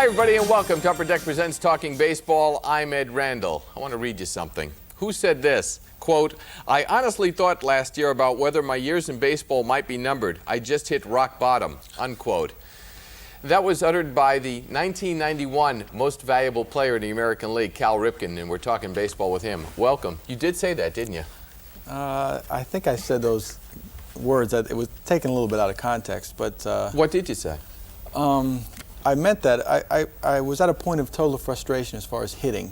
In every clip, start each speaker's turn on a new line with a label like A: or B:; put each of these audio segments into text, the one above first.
A: Hi, everybody, and welcome to Upper Deck Presents Talking Baseball. I'm Ed Randall. I want to read you something. Who said this? Quote, I honestly thought last year about whether my years in baseball might be numbered. I just hit rock bottom, unquote. That was uttered by the 1991 most valuable player in the American League, Cal Ripken, and we're talking baseball with him. Welcome. You did say that, didn't you?
B: I think I said those words. It was taken a little bit out of context, but...
A: What did you say?
B: I meant that I was at a point of total frustration as far as hitting.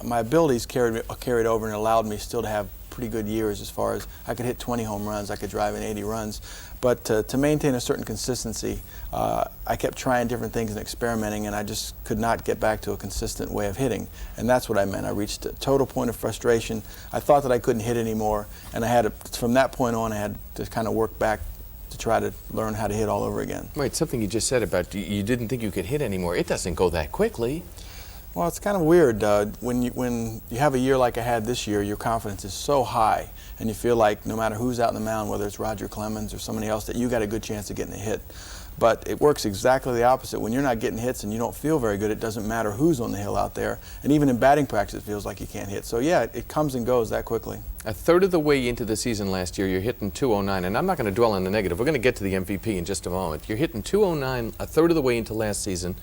B: My abilities carried over and allowed me still to have pretty good years as far as I could hit 20 home runs, I could drive in 80 runs. But to maintain a certain consistency, I kept trying different things and experimenting, and I just could not get back to a consistent way of hitting. And that's what I meant. I reached a total point of frustration. I thought that I couldn't hit anymore, and from that point on, I had to kind of work back to try to learn how to hit all over again.
A: Right, something you just said about you didn't think you could hit anymore. It doesn't go that quickly.
B: Well, it's kind of weird. When you have a year like I had this year, your confidence is so high, and you feel like no matter who's out in the mound, whether it's Roger Clemens or somebody else, that you got a good chance of getting a hit. But it works exactly the opposite. When you're not getting hits and you don't feel very good, it doesn't matter who's on the hill out there. And even in batting practice, it feels like you can't hit. So yeah, it comes and goes that quickly.
A: A third of the way into the season last year, you're hitting .209, and I'm not going to dwell on the negative. We're going to get to the MVP in just a moment. You're hitting .209 a third of the way into last season,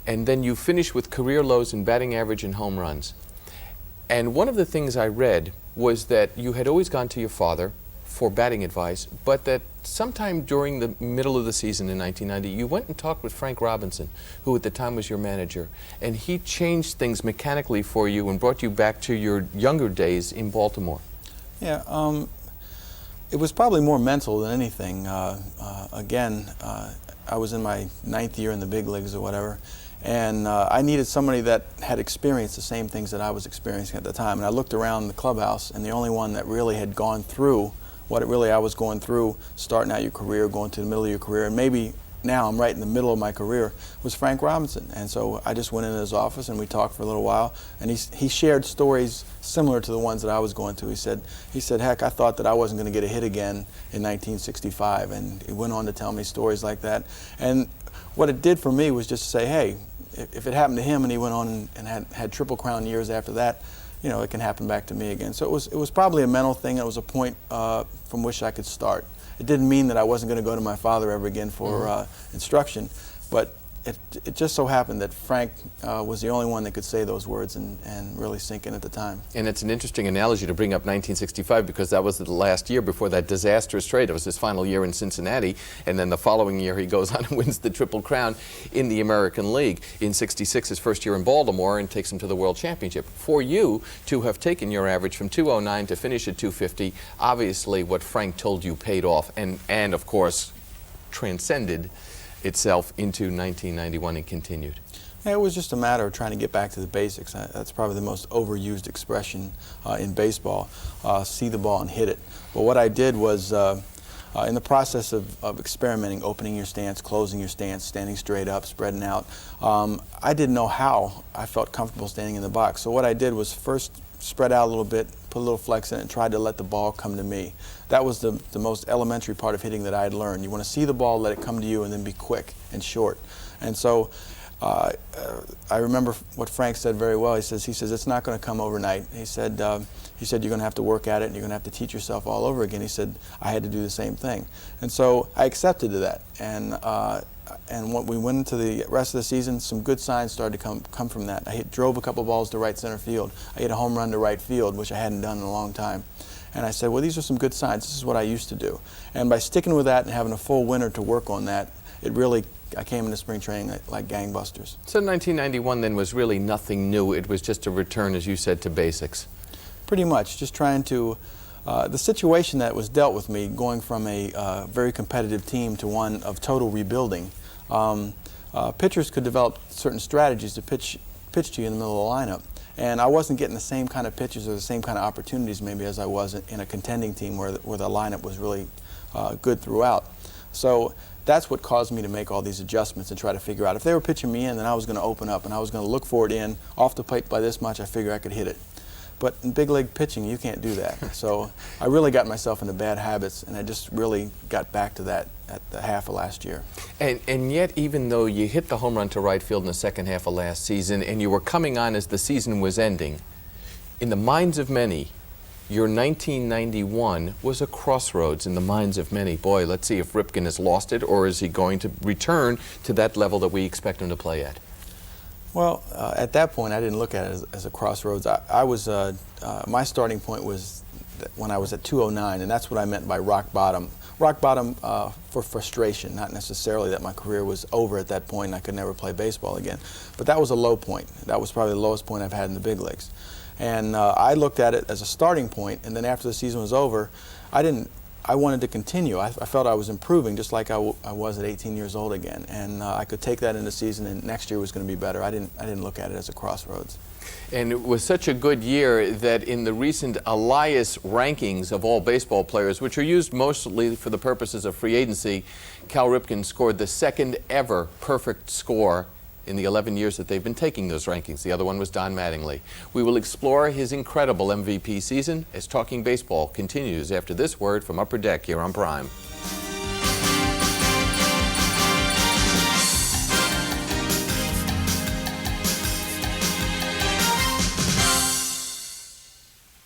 A: and then you finish with career lows in batting average and home runs. And one of the things I read was that you had always gone to your father for batting advice, but that sometime during the middle of the season in 1990, you went and talked with Frank Robinson, who at the time was your manager, and he changed things mechanically for you and brought you back to your younger days in Baltimore.
B: Yeah, it was probably more mental than anything. Again, I was in my 9th year in the big leagues or whatever, and I needed somebody that had experienced the same things that I was experiencing at the time. And I looked around the clubhouse, and the only one that really had gone through what I was going through, starting out your career, going to the middle of your career, and maybe now I'm right in the middle of my career, was Frank Robinson. And so I just went into his office and we talked for a little while, and he shared stories similar to the ones that I was going through. He said, heck, I thought that I wasn't going to get a hit again in 1965, and he went on to tell me stories like that. And what it did for me was just to say, hey, if it happened to him and he went on and had Triple Crown years after that, you know, it can happen back to me again. So it was probably a mental thing. It was a point from which I could start. It didn't mean that I wasn't going to go to my father ever again for instruction, but it just so happened that Frank was the only one that could say those words and really sink in at the time.
A: And it's an interesting analogy to bring up 1965, because that was the last year before that disastrous trade. It was his final year in Cincinnati, and then the following year he goes on and wins the Triple Crown in the American League. In '66, his first year in Baltimore, and takes him to the World Championship. For you to have taken your average from .209 to finish at .250, obviously what Frank told you paid off, and of course transcended itself into 1991 and continued.
B: Yeah, it was just a matter of trying to get back to the basics. That's probably the most overused expression in baseball, see the ball and hit it. But what I did was, in the process of experimenting, opening your stance, closing your stance, standing straight up, spreading out, I didn't know how I felt comfortable standing in the box. So what I did was first spread out a little bit, put a little flex in it, and tried to let the ball come to me. That was the most elementary part of hitting that I had learned. You want to see the ball, let it come to you, and then be quick and short. And so I remember what Frank said very well. He says it's not going to come overnight. He said you're going to have to work at it, and you're going to have to teach yourself all over again. He said I had to do the same thing. And so I accepted to that. And when we went into the rest of the season, some good signs started to come from that. I drove a couple balls to right center field. I hit a home run to right field, which I hadn't done in a long time. And I said, well, these are some good signs. This is what I used to do. And by sticking with that and having a full winter to work on that, I came into spring training like gangbusters.
A: So 1991 then was really nothing new. It was just a return, as you said, to basics.
B: Pretty much, just trying to the situation that was dealt with me, going from a very competitive team to one of total rebuilding, pitchers could develop certain strategies to pitch to you in the middle of the lineup. And I wasn't getting the same kind of pitches or the same kind of opportunities maybe as I was in a contending team where the lineup was really good throughout. So that's what caused me to make all these adjustments and try to figure out if they were pitching me in, then I was going to open up and I was going to look for it in off the plate by this much. I figured I could hit it. But in big league pitching, you can't do that. So I really got myself into bad habits, and I just really got back to that at the half of last year.
A: And yet, even though you hit the home run to right field in the second half of last season, and you were coming on as the season was ending, in the minds of many, your 1991 was a crossroads in the minds of many. Boy, let's see if Ripken has lost it, or is he going to return to that level that we expect him to play at?
B: Well, at that point, I didn't look at it as a crossroads. My starting point was when I was at 209, and that's what I meant by rock bottom. Rock bottom for frustration, not necessarily that my career was over at that point and I could never play baseball again. But that was a low point. That was probably the lowest point I've had in the big leagues. And I looked at it as a starting point, and then after the season was over, I wanted to continue. I felt I was improving just like I was at 18 years old again, and I could take that into the season, and next year was going to be better. I didn't look at it as a crossroads.
A: And it was such a good year that in the recent Elias rankings of all baseball players, which are used mostly for the purposes of free agency, Cal Ripken scored the second ever perfect score in the 11 years that they've been taking those rankings. The other one was Don Mattingly. We will explore his incredible MVP season as Talking Baseball continues after this word from Upper Deck here on Prime.